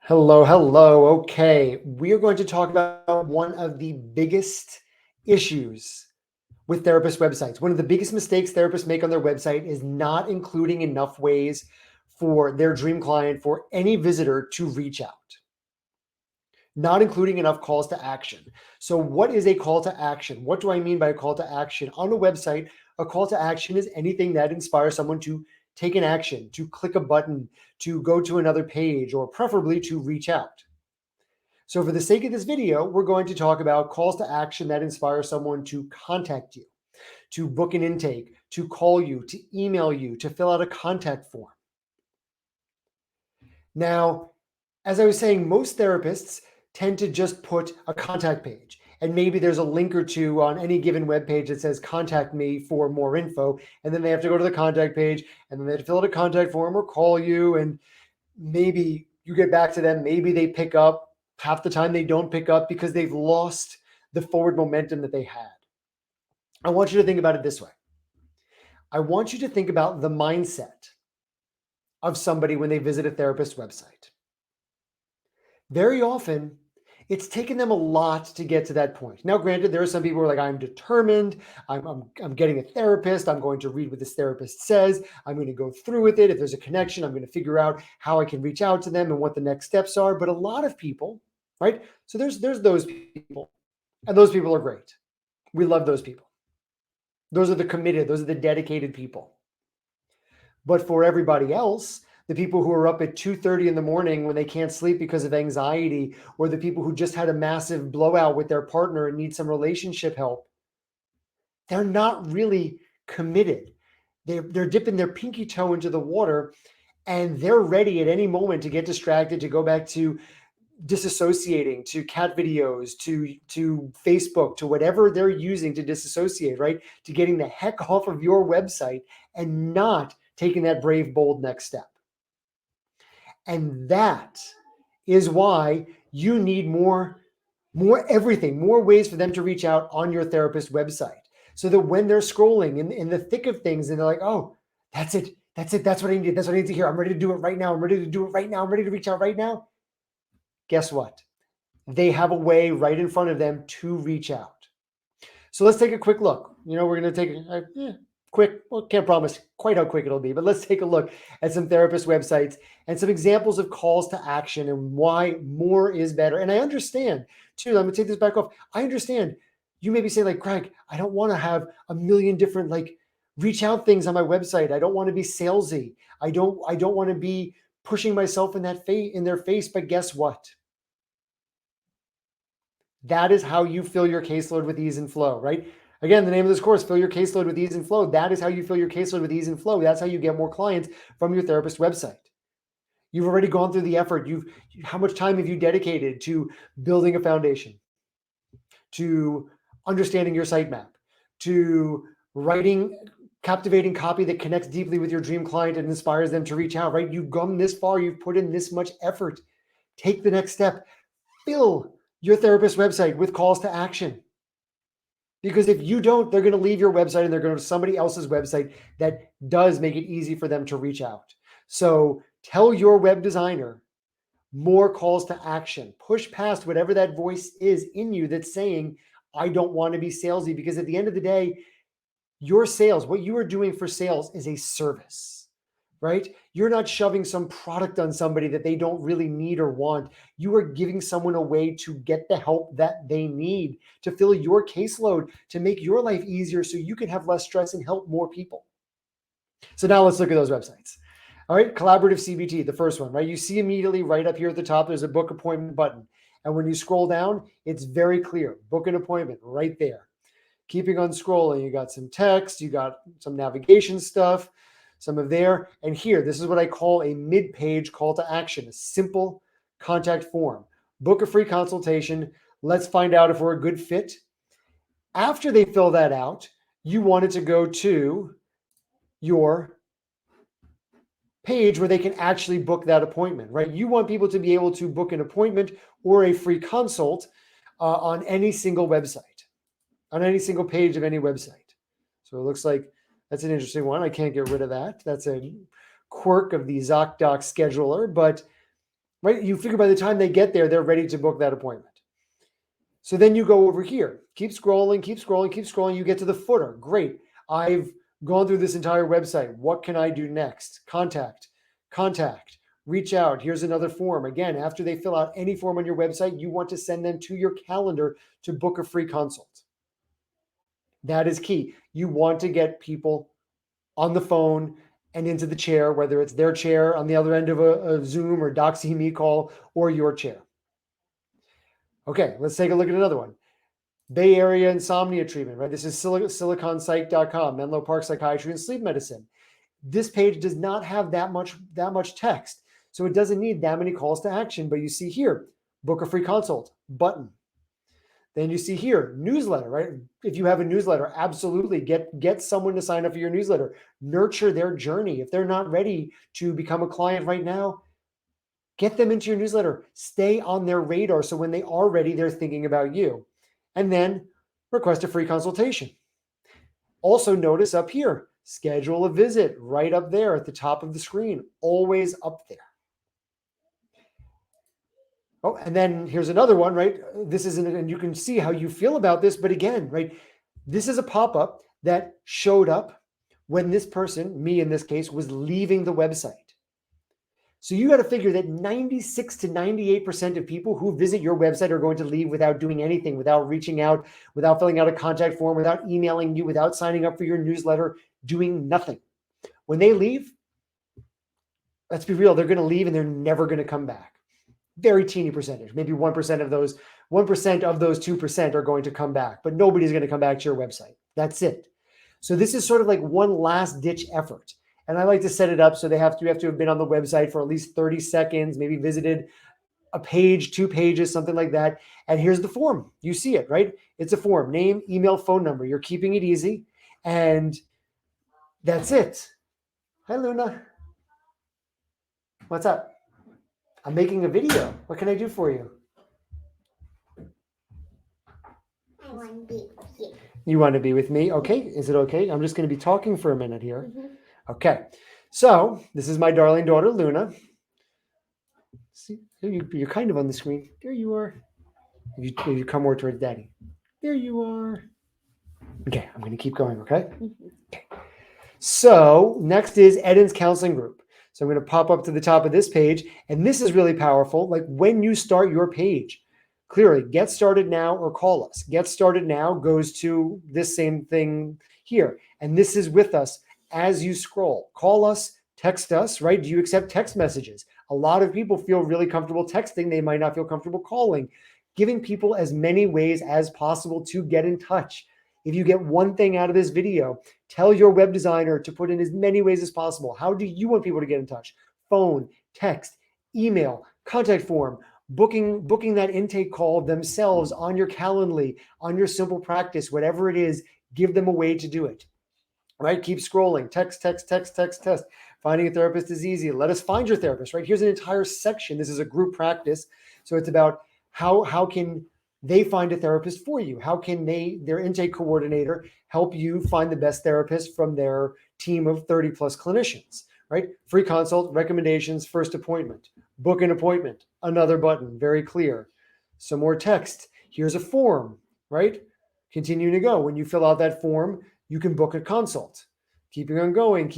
Hello, hello. Okay, we are going to talk about one of the biggest issues with therapist websites. One of the biggest mistakes therapists make on their website is not including enough ways for their dream client, for any visitor to reach out, not including enough calls to action. So, what is a call to action? What do I mean by a call to action? On a website, a call to action is anything that inspires someone to take an action, to click a button, to go to another page, or preferably to reach out. So for the sake of this video, we're going to talk about calls to action that inspire someone to contact you, to book an intake, to call you, to email you, to fill out a contact form. Now, as I was saying, most therapists tend to just put a contact page. And maybe there's a link or two on any given web page that says contact me for more info. And then they have to go to the contact page and then they have to fill out a contact form or call you. And maybe you get back to them. Maybe they pick up. Half the time they don't pick up because they've lost the forward momentum that they had. I want you to think about it this way. I want you to think about the mindset of somebody when they visit a therapist website. Very often, it's taken them a lot to get to that point. Now, granted, there are some people who are like, I'm determined. I'm getting a therapist. I'm going to read what this therapist says. I'm going to go through with it. If there's a connection, I'm going to figure out how I can reach out to them and what the next steps are. But a lot of people, right? So there's those people, and those people are great. We love those people. Those are the committed. Those are the dedicated people. But for everybody else, the people who are up at 2:30 in the morning when they can't sleep because of anxiety, or the people who just had a massive blowout with their partner and need some relationship help, they're not really committed. They're dipping their pinky toe into the water and they're ready at any moment to get distracted, to go back to disassociating, to cat videos, to Facebook, to whatever they're using to disassociate, right? To getting the heck off of your website and not taking that brave, bold next step. And that is why you need more everything, more ways for them to reach out on your therapist website. So that when they're scrolling in the thick of things and they're like, oh, that's it. That's what I need. That's what I need to hear. I'm ready to do it right now. I'm ready to do it right now. I'm ready to reach out right now. Guess what? They have a way right in front of them to reach out. So let's take a quick look. We're going to take a quick, well, can't promise quite how quick it'll be, but let's take a look at some therapist websites and some examples of calls to action and why more is better. And I understand too, I'm going to take this back off. I understand you maybe say like, Craig, I don't want to have a million different reach out things on my website. I don't want to be salesy. I don't want to be pushing myself in their face. But guess what? That is how you fill your caseload with ease and flow, right? Again, the name of this course, Fill Your Caseload with Ease and Flow. That is how you fill your caseload with ease and flow. That's how you get more clients from your therapist website. You've already gone through the effort. How much time have you dedicated to building a foundation, to understanding your sitemap, to writing captivating copy that connects deeply with your dream client and inspires them to reach out, right? You've gone this far. You've put in this much effort. Take the next step. Fill your therapist website with calls to action. Because if you don't, they're going to leave your website and they're going to somebody else's website that does make it easy for them to reach out. So tell your web designer more calls to action. Push past whatever that voice is in you that's saying, I don't want to be salesy. Because at the end of the day, your sales, what you are doing for sales is a service, right? You're not shoving some product on somebody that they don't really need or want. You are giving someone a way to get the help that they need to fill your caseload, to make your life easier so you can have less stress and help more people. So now let's look at those websites. All right, collaborative CBT, the first one, right? You see immediately right up here at the top, there's a book appointment button. And when you scroll down, it's very clear. Book an appointment right there. Keeping on scrolling, you got some text, you got some navigation stuff, some of there. And here, this is what I call a mid-page call to action, a simple contact form. Book a free consultation. Let's find out if we're a good fit. After they fill that out, you want it to go to your page where they can actually book that appointment, right? You want people to be able to book an appointment or a free consult on any single website, on any single page of any website. So it looks like that's an interesting one. I can't get rid of that. That's a quirk of the ZocDoc scheduler, but right? You figure by the time they get there, they're ready to book that appointment. So then you go over here, keep scrolling, keep scrolling, keep scrolling. You get to the footer. Great. I've gone through this entire website. What can I do next? Contact, reach out. Here's another form. Again, after they fill out any form on your website, you want to send them to your calendar to book a free consult. That is key. You want to get people on the phone and into the chair, whether it's their chair on the other end of a Zoom or DoxyMe call or your chair. Okay, let's take a look at another one. Bay Area insomnia treatment, right? This is siliconpsych.com, Menlo Park Psychiatry and Sleep Medicine. This page does not have that much text, so it doesn't need that many calls to action. But you see here, book a free consult button. Then you see here, newsletter, right? If you have a newsletter, absolutely get someone to sign up for your newsletter. Nurture their journey. If they're not ready to become a client right now, get them into your newsletter. Stay on their radar so when they are ready, they're thinking about you. And then request a free consultation. Also notice up here, schedule a visit right up there at the top of the screen, always up there. Oh, and then here's another one, right? This isn't, and you can see how you feel about this, but again, right? This is a pop-up that showed up when this person, me in this case, was leaving the website. So you got to figure that 96 to 98% of people who visit your website are going to leave without doing anything, without reaching out, without filling out a contact form, without emailing you, without signing up for your newsletter, doing nothing. When they leave, let's be real, they're going to leave and they're never going to come back. Very teeny percentage, maybe 1% of those 2% are going to come back, but nobody's going to come back to your website. That's it. So this is sort of like one last ditch effort. And I like to set it up so you have to have been on the website for at least 30 seconds, maybe visited a page, 2 pages, something like that. And here's the form. You see it, right? It's a form, name, email, phone number. You're keeping it easy. And that's it. Hi, Luna. What's up? I'm making a video. What can I do for you? I want to be with you. You want to be with me? Okay. Is it okay? I'm just going to be talking for a minute here. Okay. So this is my darling daughter, Luna. See, you're kind of on the screen. There you are. If you come more towards Daddy. There you are. Okay. I'm going to keep going. Okay. Okay. So next is Eden's counseling group. So I'm going to pop up to the top of this page. And this is really powerful. Like when you start your page, clearly get started now or call us. Get started now goes to this same thing here. And this is with us as you scroll. Call us, text us, right? Do you accept text messages? A lot of people feel really comfortable texting. They might not feel comfortable calling. Giving people as many ways as possible to get in touch. If you get one thing out of this video, tell your web designer to put in as many ways as possible. How do you want people to get in touch? Phone, text, email, contact form, booking that intake call themselves on your Calendly, on your Simple Practice, whatever it is, give them a way to do it. Right? Keep scrolling. Text. Finding a therapist is easy. Let us find your therapist, right? Here's an entire section. This is a group practice. So it's about how can they find a therapist for you? How can their intake coordinator, help you find the best therapist from their team of 30 plus clinicians, right? Free consult, recommendations, first appointment, book an appointment, another button, very clear. Some more text. Here's a form, right? Continuing to go. When you fill out that form, you can book a consult. Keeping on going,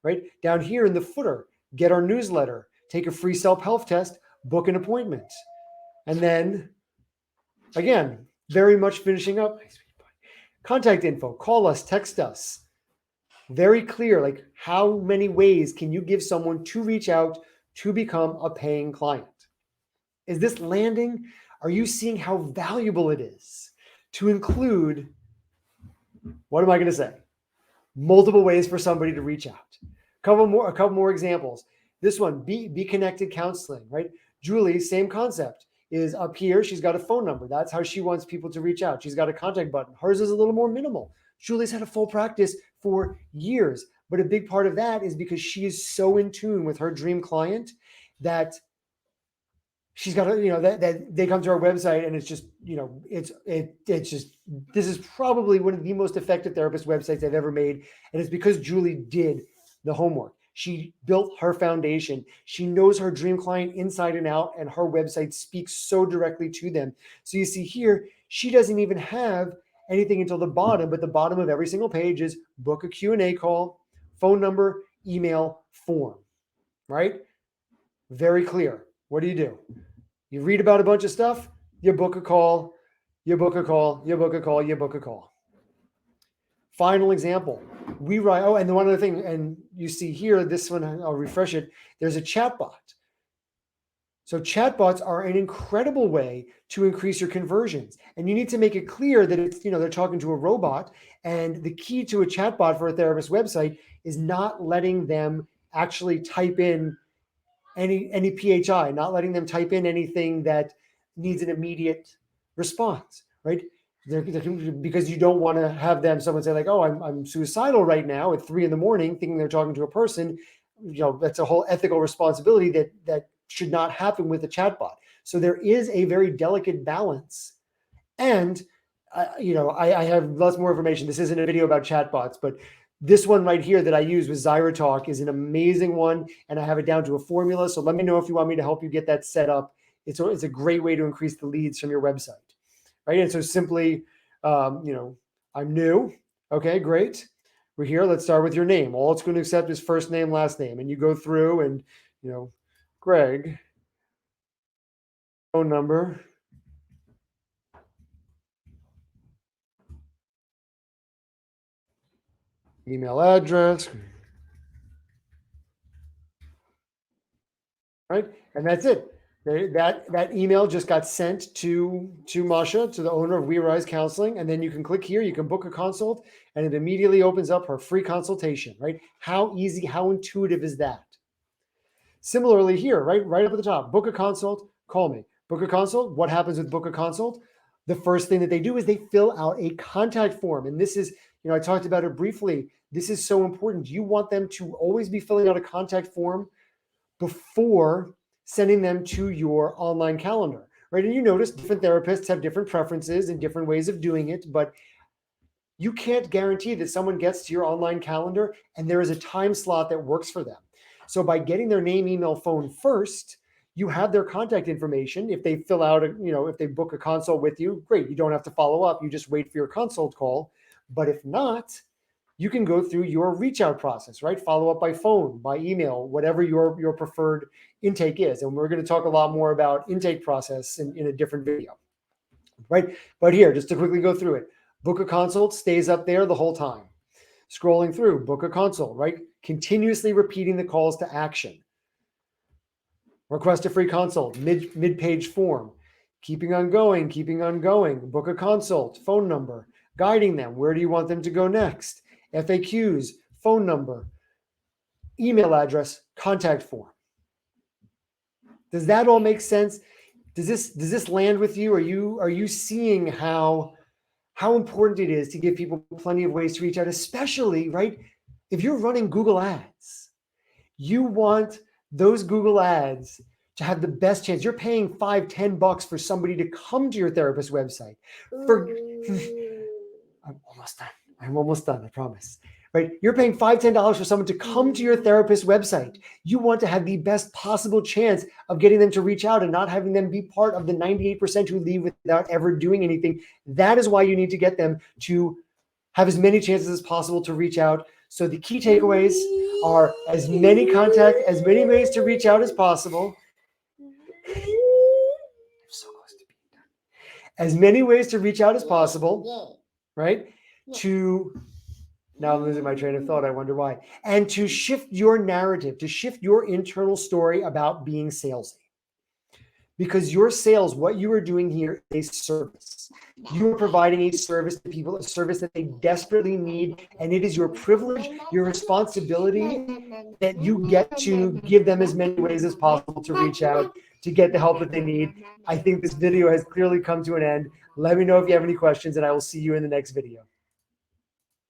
right? Down here in the footer, get our newsletter, take a free self-help test, book an appointment. And then, again, very much finishing up. Contact info, call us, text us. Very clear, like how many ways can you give someone to reach out to become a paying client? Is this landing? Are you seeing how valuable it is to include, what am I going to say? Multiple ways for somebody to reach out. A couple more examples. This one, be connected counseling, right? Julie, same concept, is up here. She's got a phone number. That's how she wants people to reach out. She's got a contact button. Hers is a little more minimal. Julie's had a full practice for years, but a big part of that is because she is so in tune with her dream client that she's got that they come to our website and it's just, it's just, this is probably one of the most effective therapist websites I've ever made. And it's because Julie did the homework. She built her foundation. She knows her dream client inside and out, and her website speaks so directly to them. So you see here, she doesn't even have anything until the bottom, but the bottom of every single page is book a Q&A call, phone number, email, form, right? Very clear. What do? You read about a bunch of stuff, you book a call, you book a call, you book a call, you book a call. Final example. We write, oh, and the one other thing, and you see here, this one, I'll refresh it. There's a chatbot. So chatbots are an incredible way to increase your conversions. And you need to make it clear that it's, they're talking to a robot. And the key to a chatbot for a therapist website is not letting them actually type in any PHI, not letting them type in anything that needs an immediate response, right? Because you don't want to have someone say like, oh, I'm suicidal right now at 3 a.m, thinking they're talking to a person. That's a whole ethical responsibility that should not happen with a chatbot. So there is a very delicate balance. And, I have lots more information. This isn't a video about chatbots, but this one right here that I use with ZyraTalk is an amazing one, and I have it down to a formula. So let me know if you want me to help you get that set up. It's a great way to increase the leads from your website, right? And so simply, I'm new. Okay, great. We're here. Let's start with your name. All it's going to accept is first name, last name. And you go through and, Greg, phone number, email address, right? And that's it. That email just got sent to Masha, to the owner of We Rise Counseling. And then you can click here, you can book a consult, and it immediately opens up her free consultation, right? How easy, how intuitive is that? Similarly here, right up at the top, book a consult, call me. Book a consult. What happens with book a consult? The first thing that they do is they fill out a contact form. And this is, I talked about it briefly. This is so important. You want them to always be filling out a contact form before sending them to your online calendar, right? And you notice different therapists have different preferences and different ways of doing it, but you can't guarantee that someone gets to your online calendar and there is a time slot that works for them. So by getting their name, email, phone first, you have their contact information. If they fill out, if they book a consult with you, great. You don't have to follow up. You just wait for your consult call. But if not, you can go through your reach out process, right? Follow up by phone, by email, whatever your preferred intake is. And we're going to talk a lot more about intake process in a different video, right? But here, just to quickly go through it, book a consult stays up there the whole time. Scrolling through, book a consult, right? Continuously repeating the calls to action. Request a free consult, mid-page form. Keeping on going, book a consult, phone number, guiding them. Where do you want them to go next? FAQs, phone number, email address, contact form. Does that all make sense? Does this land with you? Are you seeing how important it is to give people plenty of ways to reach out, especially, right? If you're running Google ads, you want those Google ads to have the best chance. You're paying $5-10 for somebody to come to your therapist website. I'm almost done, I promise. Right? You're paying $5-10 for someone to come to your therapist website. You want to have the best possible chance of getting them to reach out and not having them be part of the 98% who leave without ever doing anything. That is why you need to get them to have as many chances as possible to reach out. So the key takeaways are as many ways to reach out as possible. I'm so close to being done. As many ways to reach out as possible, right? Now I'm losing my train of thought. I wonder why. And to shift your narrative, to shift your internal story about being salesy. Because your sales, what you are doing here is a service. You are providing a service to people, a service that they desperately need. And it is your privilege, your responsibility that you get to give them as many ways as possible to reach out, to get the help that they need. I think this video has clearly come to an end. Let me know if you have any questions, and I will see you in the next video.